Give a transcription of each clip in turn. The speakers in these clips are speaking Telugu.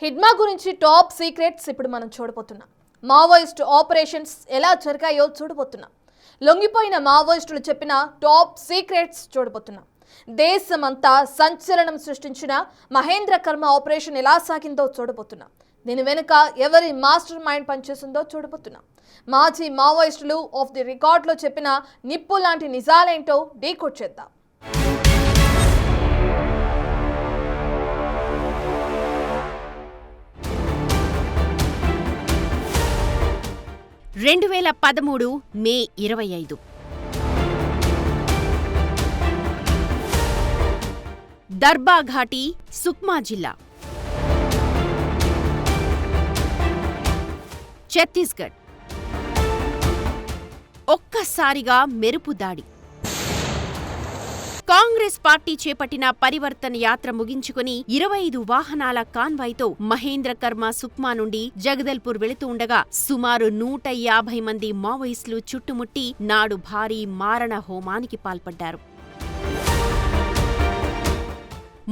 హిడ్మా గురించి టాప్ సీక్రెట్స్ ఇప్పుడు మనం చూడబోతున్నాం. మావోయిస్ట్ ఆపరేషన్స్ ఎలా జరిగాయో చూడబోతున్నాం. లొంగిపోయిన మావోయిస్టులు చెప్పిన టాప్ సీక్రెట్స్ చూడబోతున్నాం. దేశమంతా సంచలనం సృష్టించిన మహేంద్ర కర్మ ఆపరేషన్ ఎలా సాగిందో చూడబోతున్నాం. దీని వెనుక ఎవరి మాస్టర్ మైండ్ పనిచేసిందో చూడబోతున్నాం. మాజీ మావోయిస్టులు ఆఫ్ ది రికార్డులో చెప్పిన నిప్పు లాంటి నిజాలేంటో డీకోడ్ చేద్దాం. 2013 మే 25 దర్బా ఘాటీ, సుక్మా జిల్లా, ఛత్తీస్గఢ్. ఒక్కసారిగా మెరుపు దాడి. కాంగ్రెస్ పార్టీ చేపట్టిన పరివర్తన యాత్ర ముగించుకుని 25 వాహనాల కాన్వాయ్తో మహేంద్ర కర్మ సుక్మా నుండి జగదల్పూర్ వెళుతూ ఉండగా సుమారు 150 మంది మావోయిస్టులు చుట్టుముట్టి నాడు భారీ మారణ హోమానికి పాల్పడ్డారు.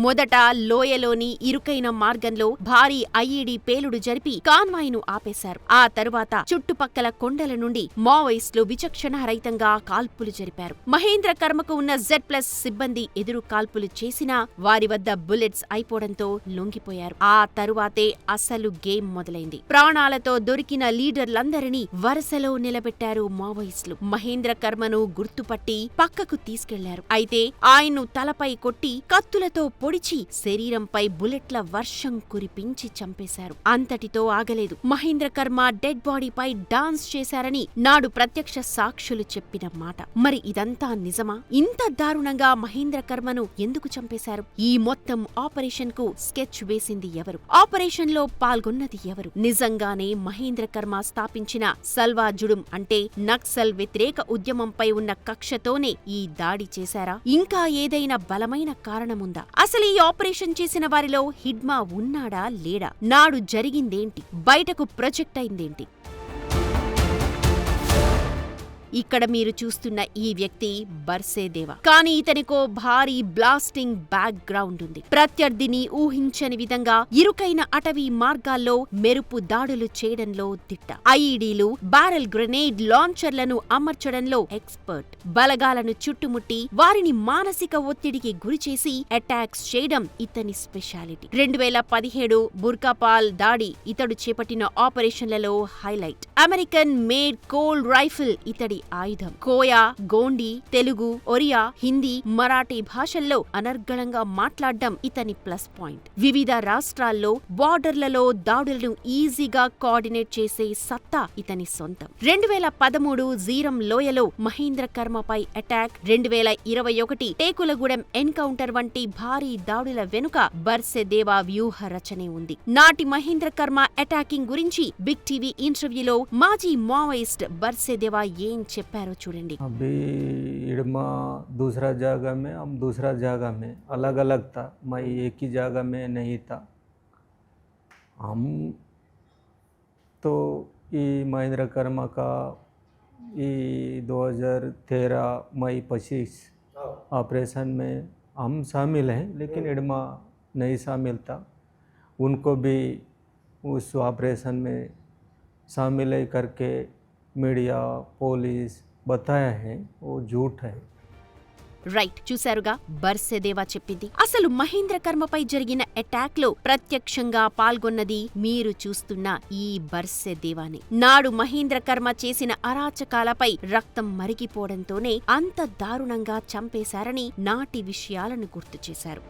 మొదట లోయలోని ఇరుకైన మార్గంలో భారీ ఐఈడీ పేలుడు జరిపి కాన్వాయ్ను ఆపేశారు. ఆ తరువాత చుట్టుపక్కల కొండల నుండి మావోయిస్టులు విచక్షణారహితంగా కాల్పులు జరిపారు. మహేంద్ర కర్మకు ఉన్న Z+ సిబ్బంది ఎదురు కాల్పులు చేసినా వారి వద్ద బుల్లెట్స్ అయిపోవడంతో లొంగిపోయారు. ఆ తరువాతే అసలు గేమ్ మొదలైంది. ప్రాణాలతో దొరికిన లీడర్లందరినీ వరుసలో నిలబెట్టారు మావోయిస్టులు. మహేంద్ర కర్మను గుర్తుపట్టి పక్కకు తీసుకెళ్లారు. అయితే ఆయన్ను తలపై కొట్టి కత్తులతో పొడిచి శరీరంపై బుల్లెట్ల వర్షం కురిపించి చంపేశారు. అంతటితో ఆగలేదు. మహేంద్ర కర్మ డెడ్ బాడీపై డాన్స్ చేశారని నాడు ప్రత్యక్ష సాక్షులు చెప్పిన మాట. మరి ఇదంతా నిజమా? ఇంత దారుణంగా మహేంద్ర కర్మను ఎందుకు చంపేశారు? ఈ మొత్తం ఆపరేషన్ కు స్కెచ్ వేసింది ఎవరు? ఆపరేషన్ లో పాల్గొన్నది ఎవరు? నిజంగానే మహేంద్ర కర్మ స్థాపించిన సల్వా జుడుం అంటే నక్సల్ వ్యతిరేక ఉద్యమంపై ఉన్న కక్షతోనే ఈ దాడి చేశారా? ఇంకా ఏదైనా బలమైన కారణముందా? అసలు ఈ ఆపరేషన్ చేసిన వారిలో హిడ్మా ఉన్నాడా లేడా? నాడు జరిగిందేంటి? బయటకు ప్రొజెక్ట్ అయిందేంటి? ఇక్కడ మీరు చూస్తున్న ఈ వ్యక్తి బర్సేదేవా. కానీ ఇతనికో భారీ బ్లాస్టింగ్ బ్యాక్ గ్రౌండ్ ఉంది. ప్రత్యర్థిని ఊహించని విధంగా ఇరుకైన అటవీ మార్గాల్లో మెరుపు దాడులు చేయడంలో దిట్ట. ఐఈడీలు, బ్యారెల్ గ్రెనేడ్ లాంచర్లను అమర్చడంలో ఎక్స్పర్ట్. బలగాలను చుట్టుముట్టి వారిని మానసిక ఒత్తిడికి గురిచేసి అటాక్స్ చేయడం ఇతని స్పెషాలిటీ. 2017 బుర్కాపాల్ దాడి ఇతడు చేపట్టిన ఆపరేషన్లలో highlight. American made cold rifle ఇతడి ఆయుధం. కోయా, గోండి, తెలుగు, ఒరియా, హిందీ, మరాఠీ భాషల్లో అనర్గళంగా మాట్లాడడం ఇతని ప్లస్ పాయింట్. వివిధ రాష్ట్రాల్లో బార్డర్లలో దాడులను ఈజీగా కోఆర్డినేట్ చేసే సత్తా ఇతని సొంతం. 2013 జీరం లోయలో మహేంద్ర కర్మపై అటాక్, 2021 టేకులగూడెం ఎన్కౌంటర్ వంటి భారీ దాడుల వెనుక బర్సేదేవా వ్యూహ రచనే ఉంది. నాటి మహేంద్ర కర్మ అటాకింగ్ గురించి బిగ్ టీవీ ఇంటర్వ్యూలో మాజీ మావోయిస్ట్ బర్సేదేవా ఏం చెప్పారో చూడండి. अभी इडमा दूसरा जगह में, हम दूसरा जगह में अलग अलग था. मैं एक ही जगह में नहीं था. हम तो ये महेंद्र कर्मा का ये 2013 मई 25 ऑपरेशन में हम शामिल हैं, लेकिन इडमा नहीं शामिल था. उनको भी उस ऑपरेशन में शामिल करके मीडिया, పోలీస్ बताया है, वो झूठ है. రైట్, చూశారుగా బర్సేదేవా చెప్పింది. అసలు మహేంద్ర కర్మపై జరిగిన అటాక్ లో ప్రత్యక్షంగా పాల్గొన్నది మీరు చూస్తున్న ఈ బర్సేదేవానే. నాడు మహేంద్ర కర్మ చేసిన అరాచకాలపై రక్తం మరిగిపోవడంతోనే అంత దారుణంగా చంపేశారని నాటి విషయాలను గుర్తు చేశారు.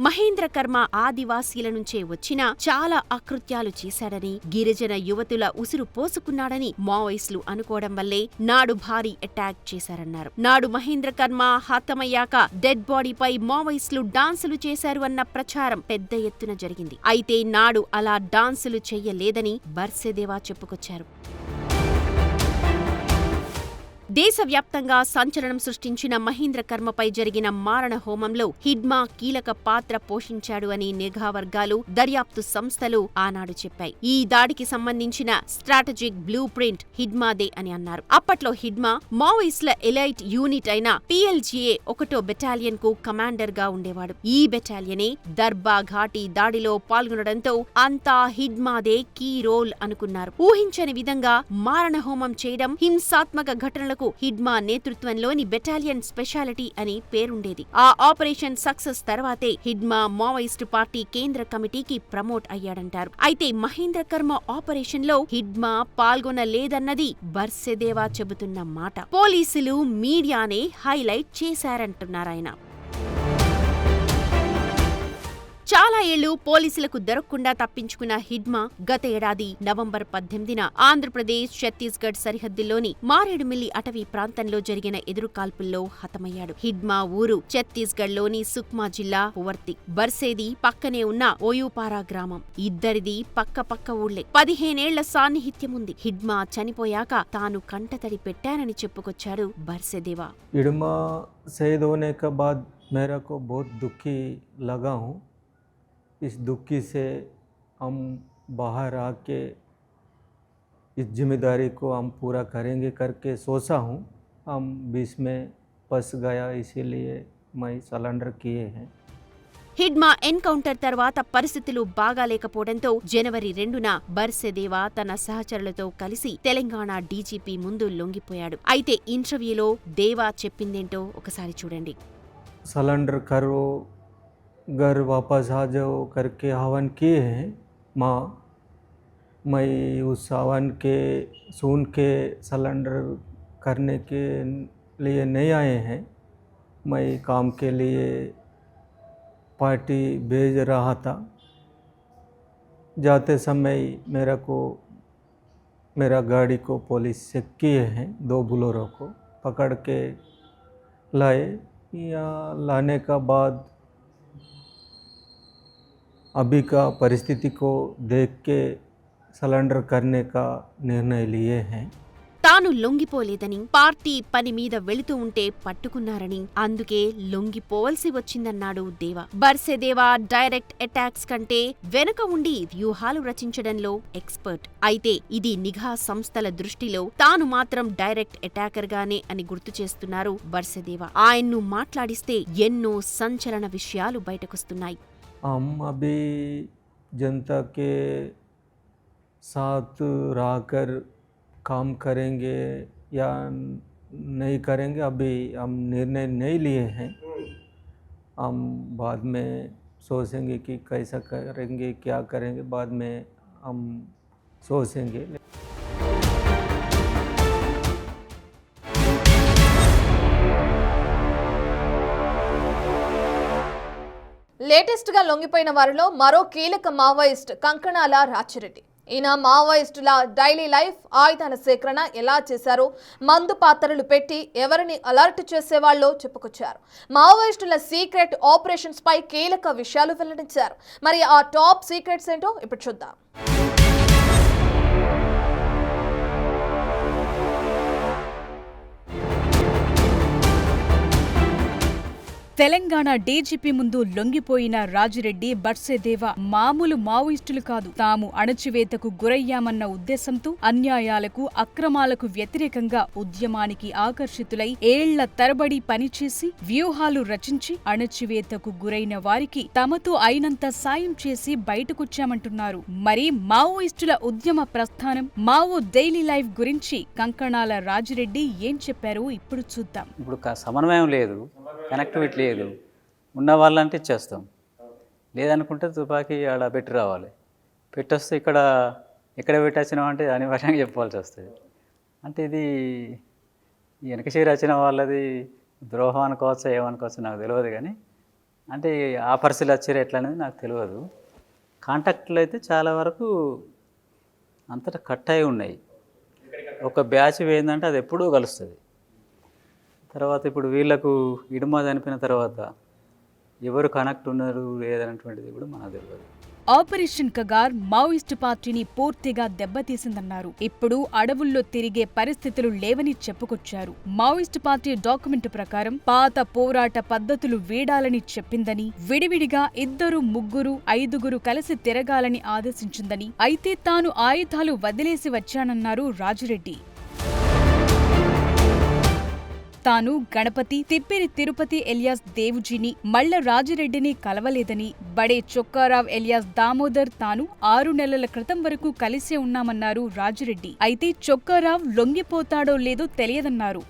మహేంద్ర కర్మ ఆదివాసీల నుంచే వచ్చిన చాలా అకృత్యాలు చేశాడని, గిరిజన యువతుల ఉసురు పోసుకున్నాడని మావోయిస్టులు అనుకోవడం వల్లే నాడు భారీ అటాక్ చేశారన్నారు. నాడు మహేంద్ర కర్మ హతమయ్యాక డెడ్ బాడీపై మావోయిస్టులు డాన్సులు చేశారు అన్న ప్రచారం పెద్ద ఎత్తున జరిగింది. అయితే నాడు అలా డాన్సులు చెయ్యలేదని బర్సేదేవా చెప్పుకొచ్చారు. దేశవ్యాప్తంగా సంచలనం సృష్టించిన మహేంద్ర కర్మపై జరిగిన మారణ హోమంలో హిడ్మా కీలక పాత్ర పోషించాడు అని నిఘా వర్గాలు, దర్యాప్తు సంస్థలు ఆనాడు చెప్పాయి. ఈ దాడికి సంబంధించిన స్ట్రాటజిక్ బ్లూ ప్రింట్ హిడ్మాదే అని అన్నారు. అప్పట్లో హిడ్మా మావోయిస్టుల ఎలైట్ యూనిట్ అయిన PLGA 1వ బెటాలియన్ కు కమాండర్ గా ఉండేవాడు. ఈ బెటాలియనే దర్బా ఘాటీ దాడిలో పాల్గొనడంతో అంతా హిడ్మాదే కీ రోల్ అనుకున్నారు. ఊహించని విధంగా మారణ హోమం చేయడం, హింసాత్మక ఘటనలకు హిడ్మా నేతృత్వంలోని బెటాలియన్ స్పెషాలిటీ అని పేరుండేది. ఆ ఆపరేషన్ సక్సెస్ తర్వాతే హిడ్మా మావోయిస్టు పార్టీ కేంద్ర కమిటీకి ప్రమోట్ అయ్యాడంటారు. అయితే మహేంద్ర కర్మ ఆపరేషన్ లో హిడ్మా పాల్గొనలేదన్నది బర్సెదేవా చెబుతున్న మాట. పోలీసులు, మీడియానే హైలైట్ చేశారంటున్నారాయన. చాలా ఏళ్లు పోలీసులకు దొరకకుండా తప్పించుకున్న హిడ్మా గత ఏడాది నవంబర్ 18న ఆంధ్రప్రదేశ్, ఛత్తీస్గఢ్ సరిహద్దుల్లోని మారేడుమిల్లి అటవీ ప్రాంతంలో జరిగిన ఎదురుకాల్పుల్లో హతమయ్యాడు. హిడ్మా ఊరు ఛత్తీస్గఢ్లోని సుక్మా జిల్లా పువర్తి. బర్సేది పక్కనే ఉన్న ఓయూపారా గ్రామం. ఇద్దరిది పక్క ఊళ్లే. 15 ఏళ్ల సాన్నిహిత్యముంది. హిడ్మా చనిపోయాక తాను కంటతడి పెట్టానని చెప్పుకొచ్చాడు బర్సెదేవా. हिडमा शहीद होने के बाद मेरा को बहुत दुखी लगा हूँ। इस दुखी से हम बाहर आके इस जिम्मेदारी को हम पूरा करेंगे करके सोचा हूँ। हम बीच में फंस गया, इसीलिए मैं सरेंडर किए हैं। హిడ్మా ఎన్కౌంటర్ తర్వాత పరిస్థితులు బాగాలేకపోవడంతో జనవరి 2న బర్సెదేవా తన సహచరులతో కలిసి తెలంగాణ డీజీపీ ముందు లొంగిపోయాడు. అయితే ఇంటర్వ్యూలో దేవా చెప్పిందేంటో ఒకసారి చూడండి. सरेंडर करो, घर वापस आ जाओ करके हवन किए हैं माँ। मैं उस हवन के सुन के सरेंडर करने के लिए नहीं आए हैं। मैं काम के लिए पार्टी भेज रहा था। जाते समय मेरा गाड़ी को पुलिस चेक किए हैं। 2 बुलोरो को पकड़ के लाए। या लाने का बाद अभी का परिस्थिति को देख के सरेंडर करने का निर्णय लिए हैं। తాను లొంగిపోలేదని, పార్టీ పని మీద వెళుతూ ఉంటే పట్టుకున్నారని, అందుకే లొంగిపోవలసి వచ్చిందన్నాడు దేవా. బర్సెదేవా డైరెక్ట్ అటాక్స్ కంటే వెనక ఉండి వ్యూహాలు రచించడంలో ఎక్స్పర్ట్. అయితే ఇది నిఘా సంస్థల దృష్టిలో తాను మాత్రం డైరెక్ట్ అటాకర్ గానే అని గుర్తు చేస్తున్నారు బర్సెదేవా. ఆయన్ను మాట్లాడిస్తే ఎన్నో సంచలన విషయాలు బయటకొస్తున్నాయి. हम अभी जनता के साथ रहकर काम करेंगे या नहीं करेंगे, अभी हम निर्णय नहीं लिए हैं। हम बाद में सोचेंगे कि कैसा करेंगे, क्या करेंगे, बाद में हम सोचेंगे। లేటెస్ట్గా లొంగిపోయిన వారిలో మరో కీలక మావోయిస్ట్ కంకణాల రాచిరెడ్డి. ఈయన మావోయిస్టుల డైలీ లైఫ్, ఆయుధాల సేకరణ ఎలా చేశారో, మందు పాత్రలు పెట్టి ఎవరిని అలర్ట్ చేసేవాళ్ళో చెప్పుకొచ్చారు. మావోయిస్టుల సీక్రెట్ ఆపరేషన్స్ పై కీలక విషయాలు వెల్లడించారు. మరి ఆ టాప్ సీక్రెట్స్ ఏంటో ఇప్పుడు చూద్దాం. తెలంగాణ డీజీపీ ముందు లొంగిపోయిన రాజిరెడ్డి, బర్సెదేవా మామూలు మావోయిస్టులు కాదు. తాము అణచివేతకు గురయ్యామన్న ఉద్దేశంతో అన్యాయాలకు, అక్రమాలకు వ్యతిరేకంగా ఉద్యమానికి ఆకర్షితులై ఏళ్ల తరబడి పనిచేసి వ్యూహాలు రచించి అణచివేతకు గురైన వారికి తమతో అయినంత సాయం చేసి బయటకొచ్చామంటున్నారు. మరి మావోయిస్టుల ఉద్యమ ప్రస్థానం, మావో డైలీ లైఫ్ గురించి కంకణాల రాజిరెడ్డి ఏం చెప్పారో ఇప్పుడు చూద్దాం. ఇప్పుడు సమన్వయం లేదు, కనెక్టివిటీ లేదు. ఉన్న వాళ్ళంటే ఇచ్చేస్తాం, లేదనుకుంటే తుపాకీ ఆడ పెట్టి రావాలి. పెట్టొస్తే ఎక్కడ పెట్టొచ్చినాం అంటే అనివార్యంగా చెప్పాల్సి వస్తుంది. అంటే ఇది వెనక చేరి వచ్చిన వాళ్ళది ద్రోహం అనుకోవచ్చా ఏమనుకోవచ్చా నాకు తెలియదు. కానీ అంటే ఆ పరిస్థితులు వచ్చారు ఎట్లా అనేది నాకు తెలియదు. కాంటాక్ట్లు అయితే చాలా వరకు అంతటా కట్ అయి ఉన్నాయి. ఒక బ్యాచ్ ఏంటంటే అది ఎప్పుడూ కలుస్తుంది. తర్వాత ఇప్పుడు వీళ్ళకు ఇడుమ చనిపోయిన తర్వాత ఎవరు కనెక్ట్ ఉన్నారు లేదనేటువంటిది కూడా మనకు తెలియదు. ఆపరేషన్ కగార్ మావోయిస్టు పార్టీని పూర్తిగా దెబ్బతీసిందన్నారు. ఇప్పుడు అడవుల్లో తిరిగే పరిస్థితులు లేవని చెప్పుకొచ్చారు. మావోయిస్టు పార్టీ డాక్యుమెంట్ ప్రకారం పాత పోరాట పద్ధతులు వీడాలని చెప్పిందని, విడివిడిగా 2, 3, 5 కలిసి తిరగాలని ఆదేశించిందని, అయితే తాను ఆయుధాలు వదిలేసి వచ్చానన్నారు రాజిరెడ్డి. తాను గణపతి, తిప్పిరి తిరుపతి ఎలియాస్ దేవుజీని, మల్ల రాజిరెడ్డిని కలవలేదని, బడే చొక్కారావ్ ఎలియాస్ దామోదర్ తాను 6 నెలల క్రితం వరకు కలిసే ఉన్నామన్నారు రాజిరెడ్డి. అయితే చొక్కారావ్ లొంగిపోతాడో లేదో తెలియదన్నారు.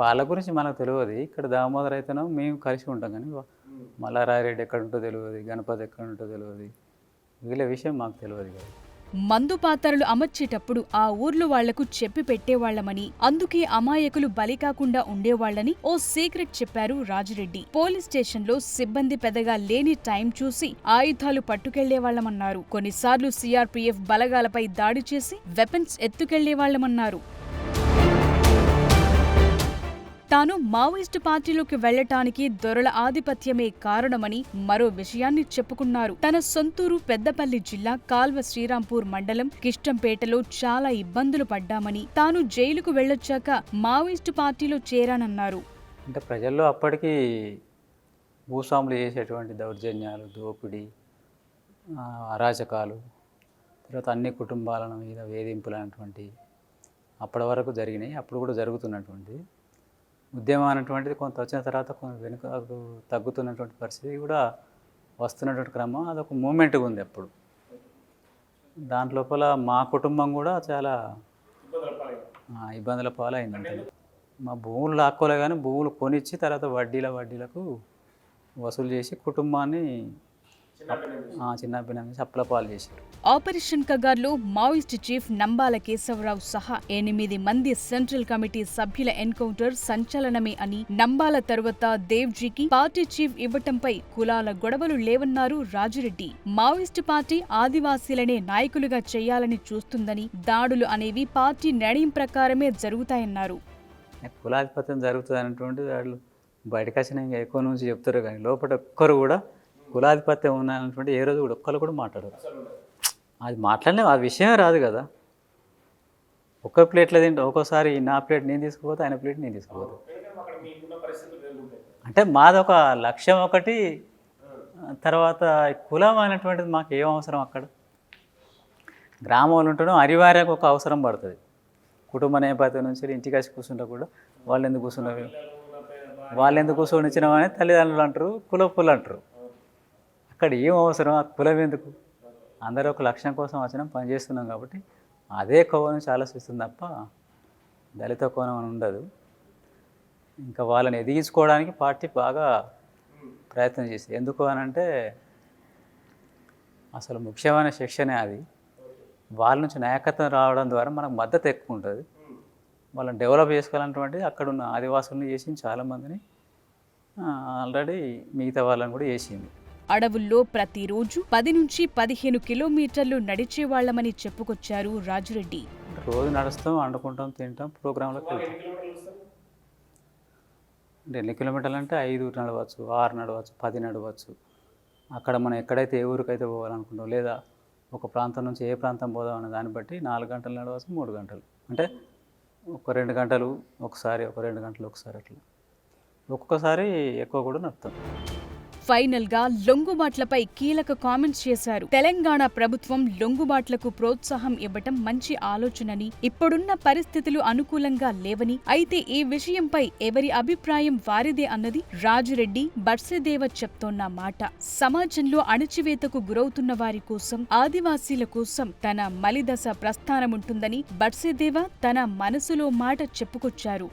వాళ్ళ గురించి మనకు తెలియదు. ఇక్కడ దామోదర్ అయితేనో మేము కలిసి ఉంటాం, కానీ మల్లారాయరెడ్డి ఎక్కడ ఉంటో తెలియదు, గణపతి ఎక్కడ ఉంటో తెలియదు, వీళ్ళ విషయం మాకు తెలియదు కదా. మందు పాత్రలు అమర్చేటప్పుడు ఆ ఊర్లో వాళ్లకు చెప్పి పెట్టేవాళ్లమని, అందుకే అమాయకులు బలి కాకుండా ఉండేవాళ్లని ఓ సీక్రెట్ చెప్పారు రాజిరెడ్డి. పోలీస్ స్టేషన్లో సిబ్బంది పెద్దగా లేని టైం చూసి ఆయుధాలు పట్టుకెళ్లేవాళ్లమన్నారు. కొన్నిసార్లు సిఆర్పీఎఫ్ బలగాలపై దాడి చేసి వెపన్స్ ఎత్తుకెళ్లేవాళ్లమన్నారు. తాను మావోయిస్టు పార్టీలోకి వెళ్లటానికి దొరల ఆధిపత్యమే కారణమని మరో విషయాన్ని చెప్పుకున్నారు. తన సొంతూరు పెద్దపల్లి జిల్లా కాల్వ శ్రీరాంపూర్ మండలం కిష్టంపేటలో చాలా ఇబ్బందులు పడ్డామని, తాను జైలుకు వెళ్లొచ్చాక మావోయిస్టు పార్టీలో చేరానన్నారు. అంటే ప్రజల్లో అప్పటికి భూస్వాములు చేసేటువంటి దౌర్జన్యాలు, దోపిడీ, అరాచకాలు, తర్వాత అన్ని కుటుంబాల మీద వేధింపులు అనేటువంటి అప్పటి వరకు జరిగినాయి. అప్పుడు కూడా జరుగుతున్నటువంటి ఉద్యమం అనేటువంటిది కొంత వచ్చిన తర్వాత కొంత వెనుకకు తగ్గుతున్నటువంటి పరిస్థితి కూడా వస్తున్నటువంటి క్రమం, అదొక మూమెంట్గా ఉంది. అప్పుడు దాని లోపల మా కుటుంబం కూడా చాలా ఇబ్బందుల పాలైందంటే, మా భూములు లాక్కోలే కానీ భూములు కొనిచ్చి తర్వాత వడ్డీలకు వసూలు చేసి కుటుంబాన్ని చిన్నపిల్లల చప్పల పాలు చేశారు. ఆపరేషన్ కగార్లో మావోయిస్టు చీఫ్ నంబాల కేశవరావు సహా 8 మంది సెంట్రల్ కమిటీ సభ్యుల ఎన్కౌంటర్ సంచలనమే అని, నంబాల తరువాత దేవ్జీకి పార్టీ చీఫ్ ఇవ్వటంపై కులాల గొడవలు లేవన్నారు రాజిరెడ్డి. మావోయిస్టు పార్టీ ఆదివాసీలనే నాయకులుగా చేయాలని చూస్తుందని, దాడులు అనేవి పార్టీ నిర్ణయం ప్రకారమే జరుగుతాయన్నారు. కులాధిపత్యం జరుగుతుంది అనేటువంటి వాళ్ళు బయటకు వచ్చిన ఇంకా ఎక్కువ నుంచి చెప్తారు, కానీ లోపల ఒక్కరు కూడా కులాధిపత్యం ఉన్నటువంటి ఏ రోజు కూడా ఒక్కరు కూడా మాట్లాడరు. అది మాట్లాడలే, ఆ విషయమే రాదు కదా. ఒక్క ప్లేట్లో తింటే ఒక్కోసారి నా ప్లేట్ నేను తీసుకుపోతే, ఆయన ప్లేట్ నేను తీసుకుపోతా. అంటే మాదొక లక్ష్యం ఒకటి, తర్వాత కులం అనేటువంటిది మాకు ఏం అవసరం. అక్కడ గ్రామంలో ఉంటడం అనివార్యంగా ఒక అవసరం పడుతుంది. కుటుంబ నేపథ్యం నుంచి ఇంటికి వచ్చి కూర్చుంటే కూడా వాళ్ళు ఎందుకు కూర్చున్నారు, వాళ్ళు ఎందుకు కూర్చొని ఇచ్చినామని తల్లిదండ్రులు అంటారు, కులపులు అంటారు. అక్కడ ఏం అవసరం, ఆ కులం ఎందుకు? అందరూ ఒక లక్ష్యం కోసం వచ్చినాం, పనిచేస్తున్నాం కాబట్టి అదే కోణం నుంచి ఆలోచిస్తుంది తప్ప దళిత కోణం అని ఉండదు. ఇంకా వాళ్ళని ఎదిగించుకోవడానికి పార్టీ బాగా ప్రయత్నం చేసింది. ఎందుకు అని అంటే అసలు ముఖ్యమైన శిక్షణే అది. వాళ్ళ నుంచి నాయకత్వం రావడం ద్వారా మనకు మద్దతు ఎక్కువ ఉంటుంది. వాళ్ళని డెవలప్ చేసుకోవాలన్నటువంటి అక్కడ ఉన్న ఆదివాసులను చేసింది, చాలామందిని ఆల్రెడీ మిగతా వాళ్ళని కూడా చేసింది. అడవుల్లో ప్రతిరోజు 10 నుంచి 15 కిలోమీటర్లు నడిచేవాళ్లమని చెప్పుకొచ్చారు రాజిరెడ్డి. రోజు నడుస్తాం, వండుకుంటాం, తింటాం, ప్రోగ్రాంలోకి వెళ్తాం. అంటే ఎన్ని కిలోమీటర్లు అంటే 5 నడవచ్చు, 6 నడవచ్చు, 10 నడవచ్చు. అక్కడ మనం ఎక్కడైతే ఏ ఊరికైతే పోవాలనుకుంటాం, లేదా ఒక ప్రాంతం నుంచి ఏ ప్రాంతం పోదాం అనే దాన్ని బట్టి 4 గంటలు నడవచ్చు, 3 గంటలు, అంటే ఒక 2 గంటలు ఒకసారి, ఒక 2 గంటలు ఒకసారి, అట్లా ఒక్కొక్కసారి ఎక్కువ కూడా నడుస్తాం. ఫైనల్ గా లొంగుబాట్లపై కీలక కామెంట్స్ చేశారు. తెలంగాణ ప్రభుత్వం లొంగుబాట్లకు ప్రోత్సాహం ఇవ్వటం మంచి ఆలోచనని, ఇప్పుడున్న పరిస్థితులు అనుకూలంగా లేవని, అయితే ఈ విషయంపై ఎవరి అభిప్రాయం వారిదే అన్నది రాజిరెడ్డి బర్సెదేవ చెప్తోన్న మాట. సమాజంలో అణచివేతకు గురవుతున్న వారి కోసం, ఆదివాసీల కోసం తన మలిదశ ప్రస్థానముంటుందని బర్సెదేవ తన మనసులో మాట చెప్పుకొచ్చారు.